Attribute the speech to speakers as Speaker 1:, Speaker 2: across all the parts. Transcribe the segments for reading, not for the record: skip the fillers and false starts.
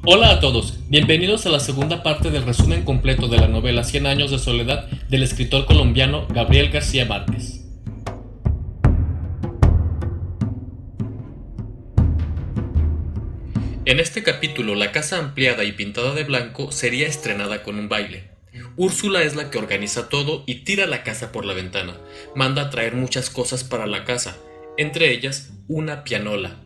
Speaker 1: Hola a todos, bienvenidos a la segunda parte del resumen completo de la novela Cien años de soledad del escritor colombiano Gabriel García Márquez. En este capítulo, la casa ampliada y pintada de blanco sería estrenada con un baile. Úrsula es la que organiza todo y tira la casa por la ventana. Manda a traer muchas cosas para la casa, entre ellas una pianola.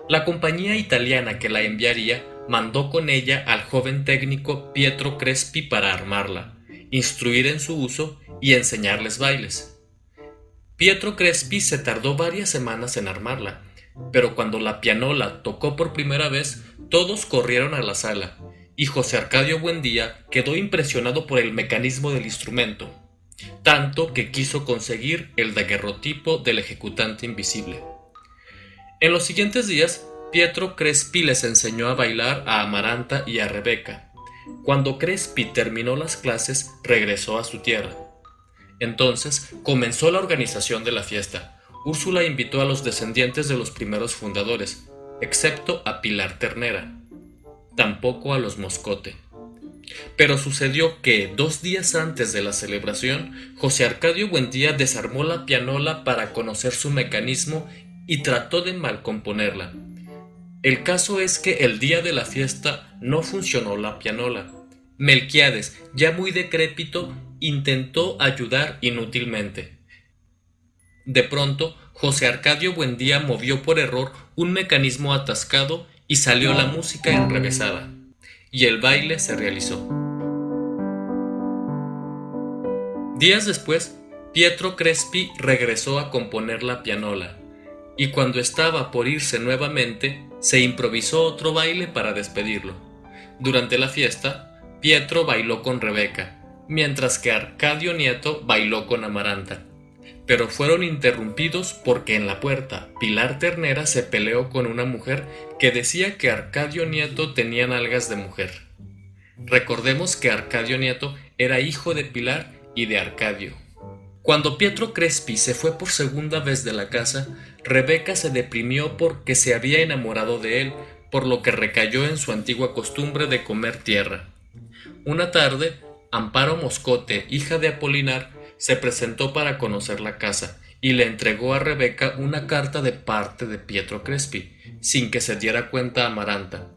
Speaker 1: La compañía italiana que la enviaría mandó con ella al joven técnico Pietro Crespi para armarla, instruir en su uso y enseñarles bailes. Pietro Crespi se tardó varias semanas en armarla, pero cuando la pianola tocó por primera vez, todos corrieron a la sala, y José Arcadio Buendía quedó impresionado por el mecanismo del instrumento, tanto que quiso conseguir el daguerrotipo del ejecutante invisible. En los siguientes días, Pietro Crespi les enseñó a bailar a Amaranta y a Rebeca. Cuando Crespi terminó las clases, regresó a su tierra. Entonces comenzó la organización de la fiesta. Úrsula invitó a los descendientes de los primeros fundadores, excepto a Pilar Ternera, tampoco a los Moscote. Pero sucedió que, 2 días antes de la celebración, José Arcadio Buendía desarmó la pianola para conocer su mecanismo y trató de malcomponerla. El caso es que el día de la fiesta no funcionó la pianola. Melquiades, ya muy decrépito, intentó ayudar inútilmente. De pronto, José Arcadio Buendía movió por error un mecanismo atascado y salió la música enrevesada, y el baile se realizó. Días después, Pietro Crespi regresó a componer la pianola, y cuando estaba por irse nuevamente, se improvisó otro baile para despedirlo. Durante la fiesta, Pietro bailó con Rebeca, mientras que Arcadio Nieto bailó con Amaranta. Pero fueron interrumpidos porque en la puerta Pilar Ternera se peleó con una mujer que decía que Arcadio Nieto tenía nalgas de mujer. Recordemos que Arcadio Nieto era hijo de Pilar y de Arcadio. Cuando Pietro Crespi se fue por segunda vez de la casa, Rebeca se deprimió porque se había enamorado de él, por lo que recayó en su antigua costumbre de comer tierra. Una tarde, Amparo Moscote, hija de Apolinar, se presentó para conocer la casa y le entregó a Rebeca una carta de parte de Pietro Crespi, sin que se diera cuenta Amaranta.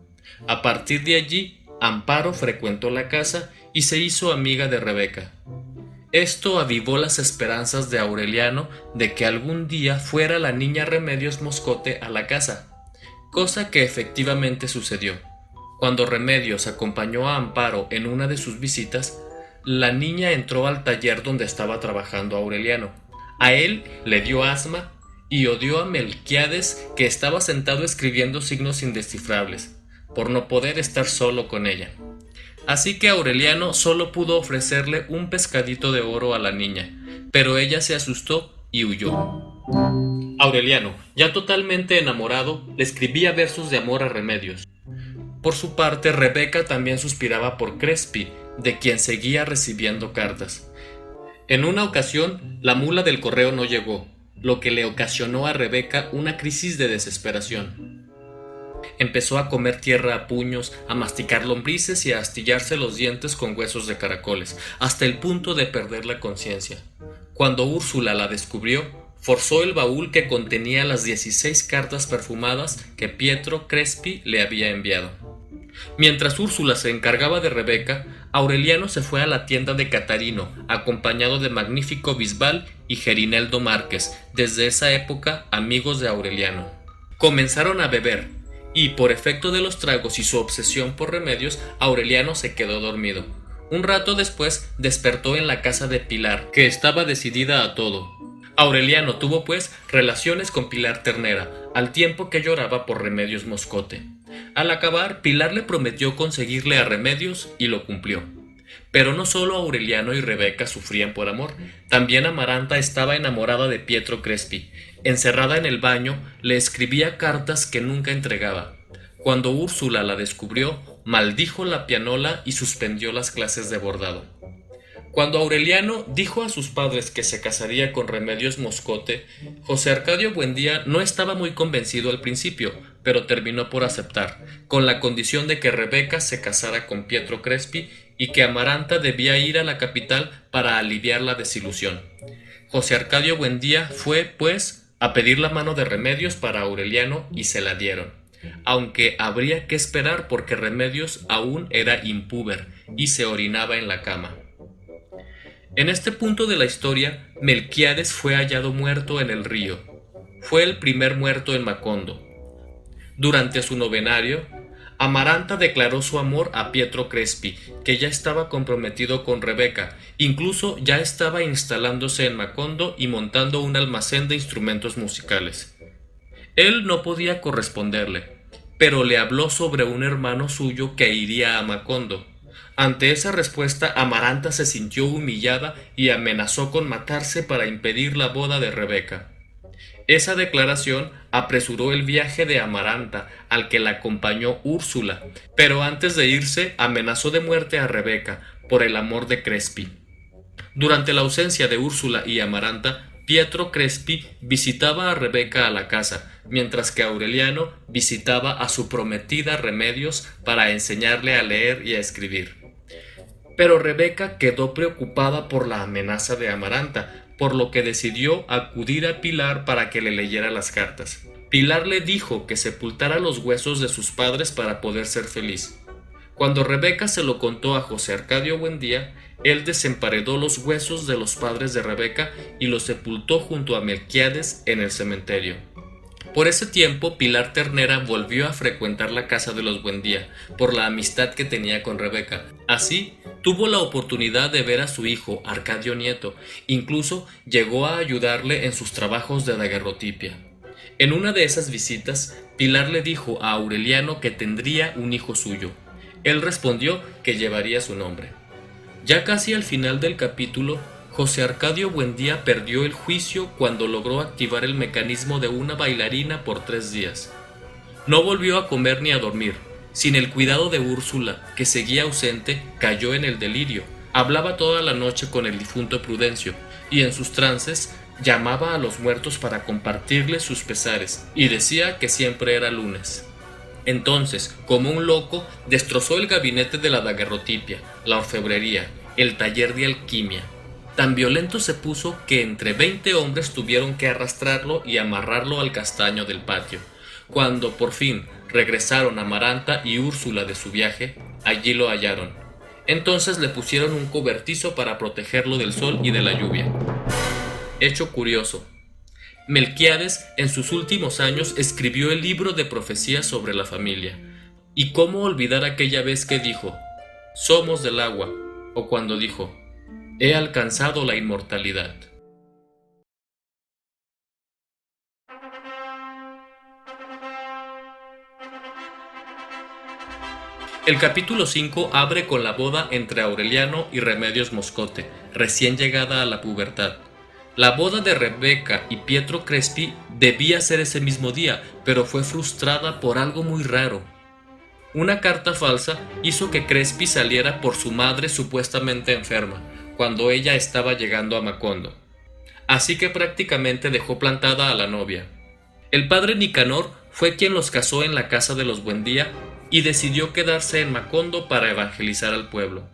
Speaker 1: A partir de allí, Amparo frecuentó la casa y se hizo amiga de Rebeca. Esto avivó las esperanzas de Aureliano de que algún día fuera la niña Remedios Moscote a la casa, cosa que efectivamente sucedió. Cuando Remedios acompañó a Amparo en una de sus visitas, la niña entró al taller donde estaba trabajando Aureliano. A él le dio asma y odió a Melquiades, que estaba sentado escribiendo signos indescifrables, por no poder estar solo con ella. Así que Aureliano solo pudo ofrecerle un pescadito de oro a la niña, pero ella se asustó y huyó. Aureliano, ya totalmente enamorado, le escribía versos de amor a Remedios. Por su parte, Rebeca también suspiraba por Crespi, de quien seguía recibiendo cartas. En una ocasión, la mula del correo no llegó, lo que le ocasionó a Rebeca una crisis de desesperación. Empezó a comer tierra a puños, a masticar lombrices y a astillarse los dientes con huesos de caracoles, hasta el punto de perder la conciencia. Cuando Úrsula la descubrió, forzó el baúl que contenía las 16 cartas perfumadas que Pietro Crespi le había enviado. Mientras Úrsula se encargaba de Rebeca, Aureliano se fue a la tienda de Catarino, acompañado de Magnífico Bisbal y Gerineldo Márquez, desde esa época amigos de Aureliano. Comenzaron a beber, y por efecto de los tragos y su obsesión por Remedios, Aureliano se quedó dormido. Un rato después despertó en la casa de Pilar, que estaba decidida a todo. Aureliano tuvo pues relaciones con Pilar Ternera, al tiempo que lloraba por Remedios Moscote. Al acabar, Pilar le prometió conseguirle a Remedios y lo cumplió. Pero no solo Aureliano y Rebeca sufrían por amor, también Amaranta estaba enamorada de Pietro Crespi. Encerrada en el baño, le escribía cartas que nunca entregaba. Cuando Úrsula la descubrió, maldijo la pianola y suspendió las clases de bordado. Cuando Aureliano dijo a sus padres que se casaría con Remedios Moscote, José Arcadio Buendía no estaba muy convencido al principio, pero terminó por aceptar, con la condición de que Rebeca se casara con Pietro Crespi y que Amaranta debía ir a la capital para aliviar la desilusión. José Arcadio Buendía fue, pues, a pedir la mano de Remedios para Aureliano y se la dieron, aunque habría que esperar porque Remedios aún era impúber y se orinaba en la cama. En este punto de la historia, Melquíades fue hallado muerto en el río. Fue el primer muerto en Macondo. Durante su novenario, Amaranta declaró su amor a Pietro Crespi, que ya estaba comprometido con Rebeca, incluso ya estaba instalándose en Macondo y montando un almacén de instrumentos musicales. Él no podía corresponderle, pero le habló sobre un hermano suyo que iría a Macondo. Ante esa respuesta, Amaranta se sintió humillada y amenazó con matarse para impedir la boda de Rebeca. Esa declaración apresuró el viaje de Amaranta, al que la acompañó Úrsula, pero antes de irse amenazó de muerte a Rebeca por el amor de Crespi. Durante la ausencia de Úrsula y Amaranta, Pietro Crespi visitaba a Rebeca a la casa, mientras que Aureliano visitaba a su prometida Remedios para enseñarle a leer y a escribir. Pero Rebeca quedó preocupada por la amenaza de Amaranta, por lo que decidió acudir a Pilar para que le leyera las cartas. Pilar le dijo que sepultara los huesos de sus padres para poder ser feliz. Cuando Rebeca se lo contó a José Arcadio Buendía, él desemparedó los huesos de los padres de Rebeca y los sepultó junto a Melquíades en el cementerio. Por ese tiempo, Pilar Ternera volvió a frecuentar la casa de los Buendía, por la amistad que tenía con Rebeca. Así, tuvo la oportunidad de ver a su hijo, Arcadio Nieto, incluso llegó a ayudarle en sus trabajos de daguerrotipia. En una de esas visitas, Pilar le dijo a Aureliano que tendría un hijo suyo. Él respondió que llevaría su nombre. Ya casi al final del capítulo, José Arcadio Buendía perdió el juicio cuando logró activar el mecanismo de una bailarina por 3 días. No volvió a comer ni a dormir. Sin el cuidado de Úrsula, que seguía ausente, cayó en el delirio. Hablaba toda la noche con el difunto Prudencio, y en sus trances llamaba a los muertos para compartirles sus pesares, y decía que siempre era lunes. Entonces, como un loco, destrozó el gabinete de la daguerrotipia, la orfebrería, el taller de alquimia. Tan violento se puso que entre 20 hombres tuvieron que arrastrarlo y amarrarlo al castaño del patio. Cuando por fin regresaron Amaranta y Úrsula de su viaje, allí lo hallaron. Entonces le pusieron un cobertizo para protegerlo del sol y de la lluvia. Hecho curioso: Melquíades en sus últimos años escribió el libro de profecías sobre la familia. ¿Y cómo olvidar aquella vez que dijo: somos del agua? O cuando dijo: he alcanzado la inmortalidad. El capítulo 5 abre con la boda entre Aureliano y Remedios Moscote, recién llegada a la pubertad. La boda de Rebeca y Pietro Crespi debía ser ese mismo día, pero fue frustrada por algo muy raro. Una carta falsa hizo que Crespi saliera por su madre supuestamente enferma, cuando ella estaba llegando a Macondo. Así que prácticamente dejó plantada a la novia. El padre Nicanor fue quien los casó en la casa de los Buendía y decidió quedarse en Macondo para evangelizar al pueblo.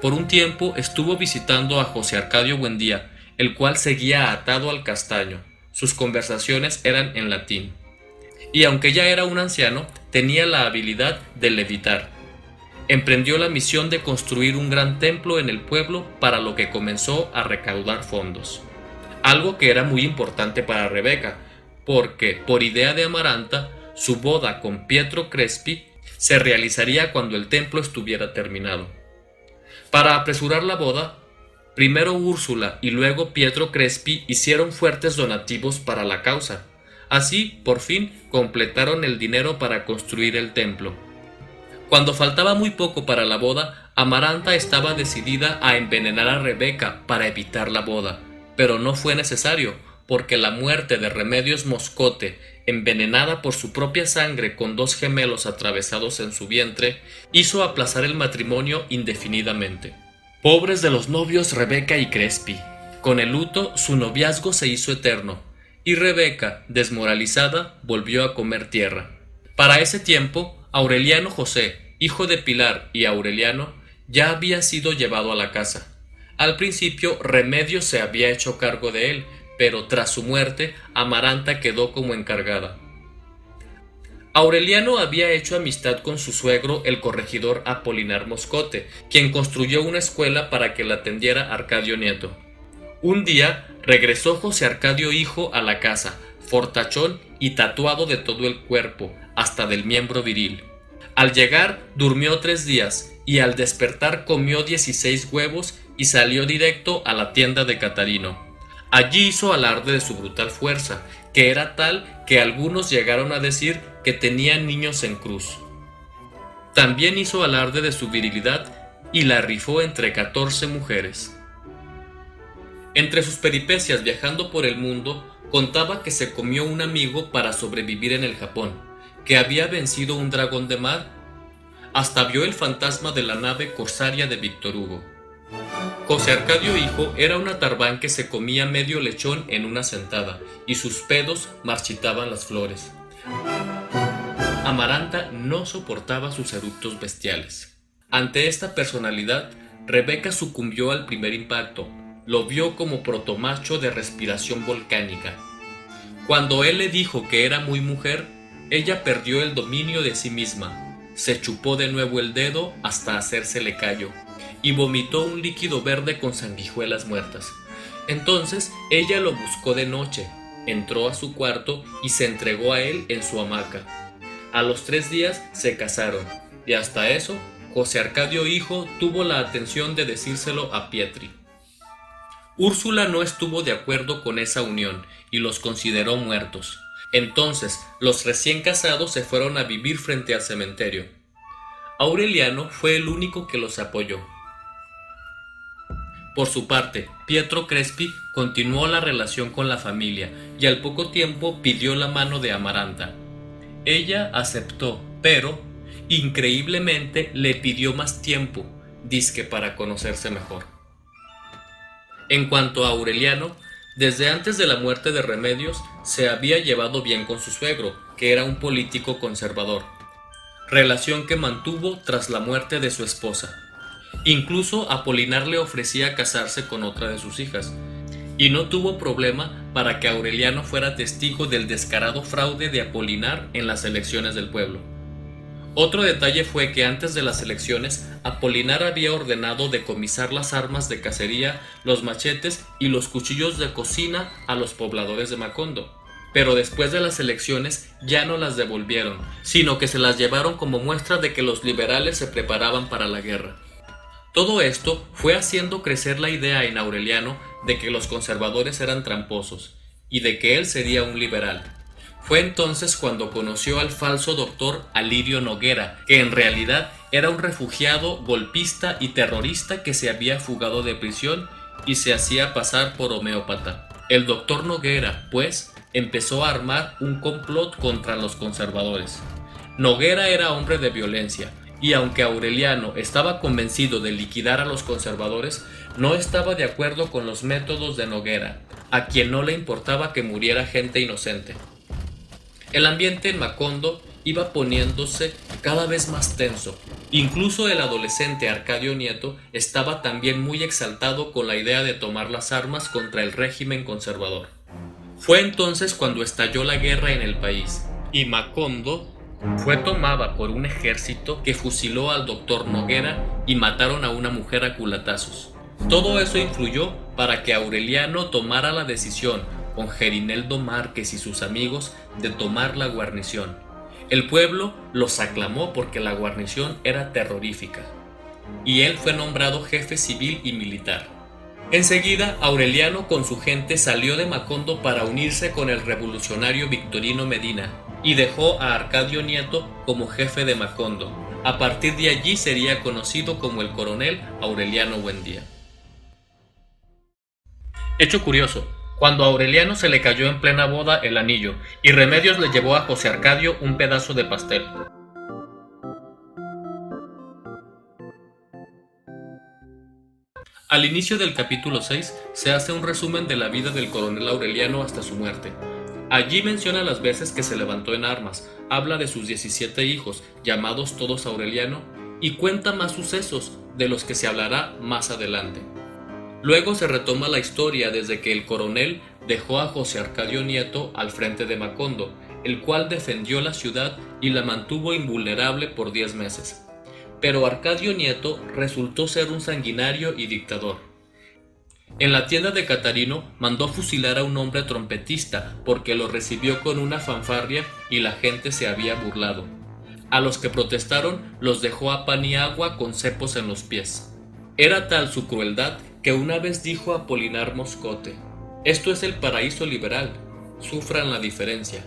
Speaker 1: Por un tiempo estuvo visitando a José Arcadio Buendía, el cual seguía atado al castaño. Sus conversaciones eran en latín. Y aunque ya era un anciano, tenía la habilidad de levitar. Emprendió la misión de construir un gran templo en el pueblo, para lo que comenzó a recaudar fondos. Algo que era muy importante para Rebeca, porque, por idea de Amaranta, su boda con Pietro Crespi se realizaría cuando el templo estuviera terminado. Para apresurar la boda, primero Úrsula y luego Pietro Crespi hicieron fuertes donativos para la causa. Así, por fin, completaron el dinero para construir el templo. Cuando faltaba muy poco para la boda, Amaranta estaba decidida a envenenar a Rebeca para evitar la boda, pero no fue necesario, porque la muerte de Remedios Moscote, envenenada por su propia sangre con 2 gemelos atravesados en su vientre, hizo aplazar el matrimonio indefinidamente. Pobres de los novios Rebeca y Crespi. Con el luto, su noviazgo se hizo eterno, y Rebeca, desmoralizada, volvió a comer tierra. Para ese tiempo, Aureliano José, hijo de Pilar y Aureliano, ya había sido llevado a la casa. Al principio, Remedios se había hecho cargo de él, pero tras su muerte, Amaranta quedó como encargada. Aureliano había hecho amistad con su suegro, el corregidor Apolinar Moscote, quien construyó una escuela para que la atendiera Arcadio Nieto. Un día regresó José Arcadio hijo a la casa, fortachón y tatuado de todo el cuerpo, hasta del miembro viril. Al llegar durmió 3 días y al despertar comió 16 huevos y salió directo a la tienda de Catarino. Allí hizo alarde de su brutal fuerza, que era tal que algunos llegaron a decir que tenía niños en cruz. También hizo alarde de su virilidad y la rifó entre 14 mujeres. Entre sus peripecias viajando por el mundo, contaba que se comió un amigo para sobrevivir en el Japón, que había vencido un dragón de mar, hasta vio el fantasma de la nave corsaria de Víctor Hugo. José Arcadio hijo era una tarbán que se comía medio lechón en una sentada, y sus pedos marchitaban las flores. Amaranta no soportaba sus eructos bestiales. Ante esta personalidad, Rebeca sucumbió al primer impacto. Lo vio como protomacho de respiración volcánica. Cuando él le dijo que era muy mujer, ella perdió el dominio de sí misma. Se chupó de nuevo el dedo hasta hacérsele callo y vomitó un líquido verde con sanguijuelas muertas. Entonces ella lo buscó de noche, entró a su cuarto y se entregó a él en su hamaca. A los 3 días se casaron, y hasta eso José Arcadio hijo tuvo la atención de decírselo a Pietri. Úrsula no estuvo de acuerdo con esa unión y los consideró muertos. Entonces los recién casados se fueron a vivir frente al cementerio. Aureliano fue el único que los apoyó. Por su parte, Pietro Crespi continuó la relación con la familia y al poco tiempo pidió la mano de Amaranta. Ella aceptó, pero, increíblemente, le pidió más tiempo, dizque para conocerse mejor. En cuanto a Aureliano, desde antes de la muerte de Remedios, se había llevado bien con su suegro, que era un político conservador, relación que mantuvo tras la muerte de su esposa. Incluso Apolinar le ofrecía casarse con otra de sus hijas, y no tuvo problema para que Aureliano fuera testigo del descarado fraude de Apolinar en las elecciones del pueblo. Otro detalle fue que antes de las elecciones, Apolinar había ordenado decomisar las armas de cacería, los machetes y los cuchillos de cocina a los pobladores de Macondo. Pero después de las elecciones ya no las devolvieron, sino que se las llevaron como muestra de que los liberales se preparaban para la guerra. Todo esto fue haciendo crecer la idea en Aureliano de que los conservadores eran tramposos, y de que él sería un liberal. Fue entonces cuando conoció al falso doctor Alirio Noguera, que en realidad era un refugiado, golpista y terrorista que se había fugado de prisión y se hacía pasar por homeópata. El doctor Noguera, pues, empezó a armar un complot contra los conservadores. Noguera era hombre de violencia, y aunque Aureliano estaba convencido de liquidar a los conservadores, no estaba de acuerdo con los métodos de Noguera, a quien no le importaba que muriera gente inocente. El ambiente en Macondo iba poniéndose cada vez más tenso. Incluso el adolescente Arcadio Nieto estaba también muy exaltado con la idea de tomar las armas contra el régimen conservador. Fue entonces cuando estalló la guerra en el país, y Macondo fue tomada por un ejército que fusiló al doctor Noguera y mataron a una mujer a culatazos. Todo eso influyó para que Aureliano tomara la decisión, con Gerineldo Márquez y sus amigos, de tomar la guarnición. El pueblo los aclamó porque la guarnición era terrorífica, y él fue nombrado jefe civil y militar. Enseguida, Aureliano con su gente salió de Macondo para unirse con el revolucionario Victorino Medina, y dejó a Arcadio Nieto como jefe de Macondo. A partir de allí sería conocido como el coronel Aureliano Buendía. Hecho curioso: cuando a Aureliano se le cayó en plena boda el anillo, y Remedios le llevó a José Arcadio un pedazo de pastel. Al inicio del capítulo 6 se hace un resumen de la vida del coronel Aureliano hasta su muerte. Allí menciona las veces que se levantó en armas, habla de sus 17 hijos, llamados todos Aureliano, y cuenta más sucesos de los que se hablará más adelante. Luego se retoma la historia desde que el coronel dejó a José Arcadio Nieto al frente de Macondo, el cual defendió la ciudad y la mantuvo invulnerable por 10 meses. Pero Arcadio Nieto resultó ser un sanguinario y dictador. En la tienda de Catarino mandó fusilar a un hombre trompetista porque lo recibió con una fanfarria y la gente se había burlado. A los que protestaron los dejó a pan y agua con cepos en los pies. Era tal su crueldad que una vez dijo Apolinar Moscote: «Esto es el paraíso liberal, sufran la diferencia».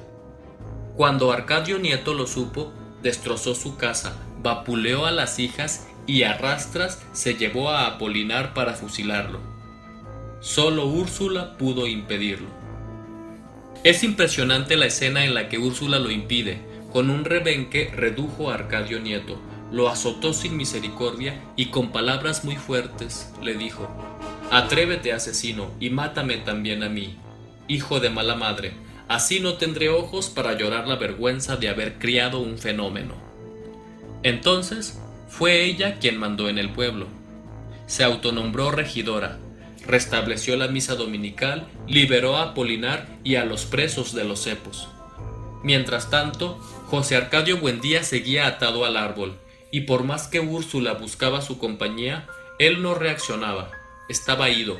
Speaker 1: Cuando Arcadio Nieto lo supo, destrozó su casa, vapuleó a las hijas y a rastras se llevó a Apolinar para fusilarlo. Solo Úrsula pudo impedirlo. Es impresionante la escena en la que Úrsula lo impide. Con un rebenque redujo a Arcadio Nieto, lo azotó sin misericordia y con palabras muy fuertes le dijo: «Atrévete, asesino, y mátame también a mí, hijo de mala madre, así no tendré ojos para llorar la vergüenza de haber criado un fenómeno». Entonces fue ella quien mandó en el pueblo. Se autonombró regidora, restableció la misa dominical, liberó a Apolinar y a los presos de los cepos. Mientras tanto, José Arcadio Buendía seguía atado al árbol, y por más que Úrsula buscaba su compañía, él no reaccionaba, estaba ido.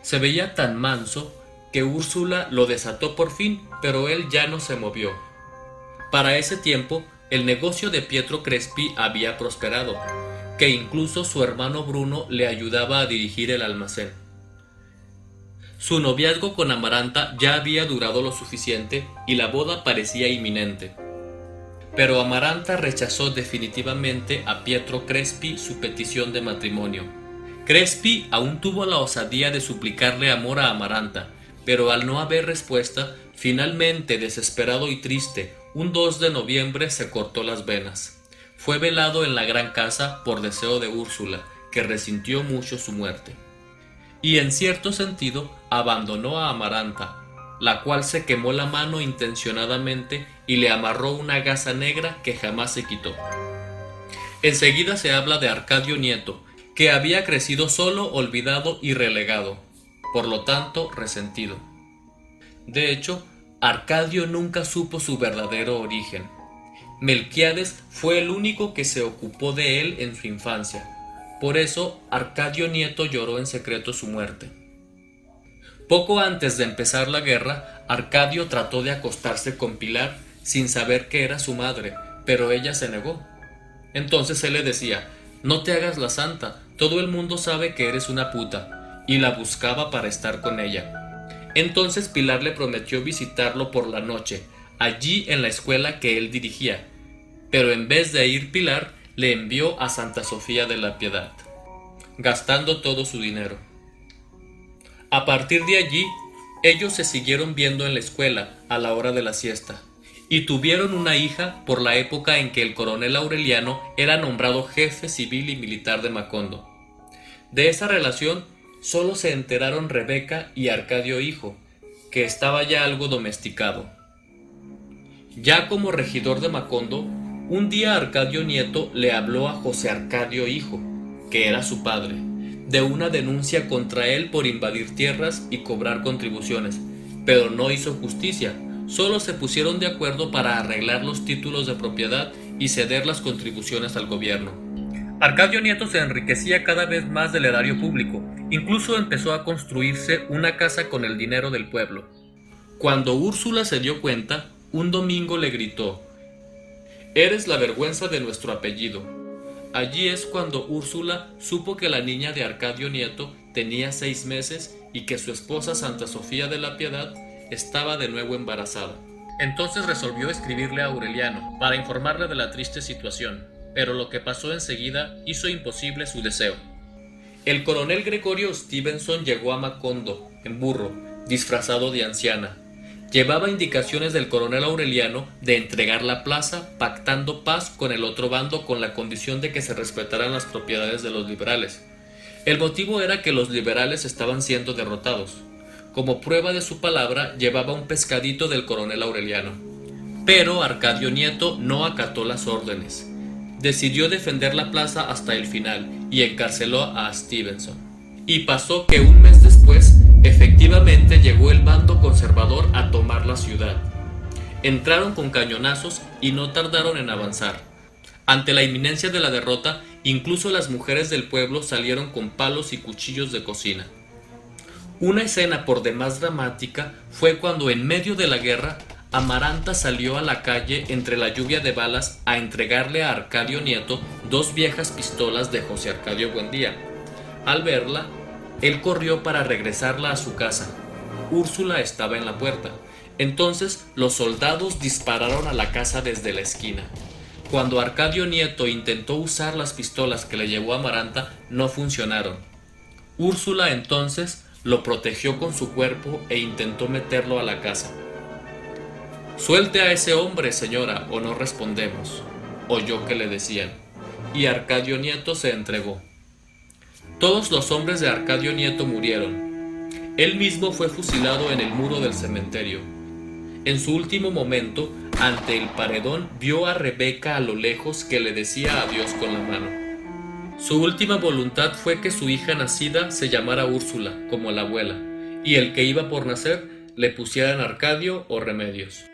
Speaker 1: Se veía tan manso que Úrsula lo desató por fin, pero él ya no se movió. Para ese tiempo, el negocio de Pietro Crespi había prosperado, que incluso su hermano Bruno le ayudaba a dirigir el almacén. Su noviazgo con Amaranta ya había durado lo suficiente y la boda parecía inminente. Pero Amaranta rechazó definitivamente a Pietro Crespi su petición de matrimonio. Crespi aún tuvo la osadía de suplicarle amor a Amaranta, pero al no haber respuesta, finalmente, desesperado y triste, un 2 de noviembre se cortó las venas. Fue velado en la gran casa por deseo de Úrsula, que resintió mucho su muerte. Y en cierto sentido abandonó a Amaranta, la cual se quemó la mano intencionadamente y le amarró una gasa negra que jamás se quitó. Enseguida se habla de Arcadio Nieto, que había crecido solo, olvidado y relegado, por lo tanto resentido. De hecho, Arcadio nunca supo su verdadero origen. Melquiades fue el único que se ocupó de él en su infancia. Por eso, Arcadio Nieto lloró en secreto su muerte. Poco antes de empezar la guerra, Arcadio trató de acostarse con Pilar sin saber que era su madre, pero ella se negó. Entonces él le decía: «No te hagas la santa, todo el mundo sabe que eres una puta», y la buscaba para estar con ella. Entonces Pilar le prometió visitarlo por la noche, allí en la escuela que él dirigía, pero en vez de ir Pilar, le envió a Santa Sofía de la Piedad, gastando todo su dinero. A partir de allí, ellos se siguieron viendo en la escuela a la hora de la siesta, y tuvieron una hija por la época en que el coronel Aureliano era nombrado jefe civil y militar de Macondo. De esa relación solo se enteraron Rebeca y Arcadio hijo, que estaba ya algo domesticado. Ya como regidor de Macondo, un día Arcadio Nieto le habló a José Arcadio hijo, que era su padre, de una denuncia contra él por invadir tierras y cobrar contribuciones, pero no hizo justicia, solo se pusieron de acuerdo para arreglar los títulos de propiedad y ceder las contribuciones al gobierno. Arcadio Nieto se enriquecía cada vez más del erario público, incluso empezó a construirse una casa con el dinero del pueblo. Cuando Úrsula se dio cuenta, un domingo le gritó: «Eres la vergüenza de nuestro apellido». Allí es cuando Úrsula supo que la niña de Arcadio Nieto tenía 6 meses y que su esposa Santa Sofía de la Piedad estaba de nuevo embarazada. Entonces resolvió escribirle a Aureliano para informarle de la triste situación, pero lo que pasó enseguida hizo imposible su deseo. El coronel Gregorio Stevenson llegó a Macondo en burro, disfrazado de anciana. Llevaba indicaciones del coronel Aureliano de entregar la plaza, pactando paz con el otro bando con la condición de que se respetaran las propiedades de los liberales. El motivo era que los liberales estaban siendo derrotados. Como prueba de su palabra, llevaba un pescadito del coronel Aureliano. Pero Arcadio Nieto no acató las órdenes. Decidió defender la plaza hasta el final y encarceló a Stevenson. Y pasó que un mes después, efectivamente llegó el bando conservador a tomar la ciudad. Entraron con cañonazos y no tardaron en avanzar. Ante la inminencia de la derrota, incluso las mujeres del pueblo salieron con palos y cuchillos de cocina. Una escena por demás dramática fue cuando en medio de la guerra, Amaranta salió a la calle entre la lluvia de balas a entregarle a Arcadio Nieto 2 viejas pistolas de José Arcadio Buendía. Al verla, él corrió para regresarla a su casa. Úrsula estaba en la puerta. Entonces los soldados dispararon a la casa desde la esquina. Cuando Arcadio Nieto intentó usar las pistolas que le llevó Amaranta, no funcionaron. Úrsula entonces lo protegió con su cuerpo e intentó meterlo a la casa. «Suelte a ese hombre, señora, o no respondemos», oyó que le decían, y Arcadio Nieto se entregó. Todos los hombres de Arcadio Nieto murieron. Él mismo fue fusilado en el muro del cementerio. En su último momento, ante el paredón, vio a Rebeca a lo lejos que le decía adiós con la mano. Su última voluntad fue que su hija nacida se llamara Úrsula, como la abuela, y el que iba por nacer le pusieran Arcadio o Remedios.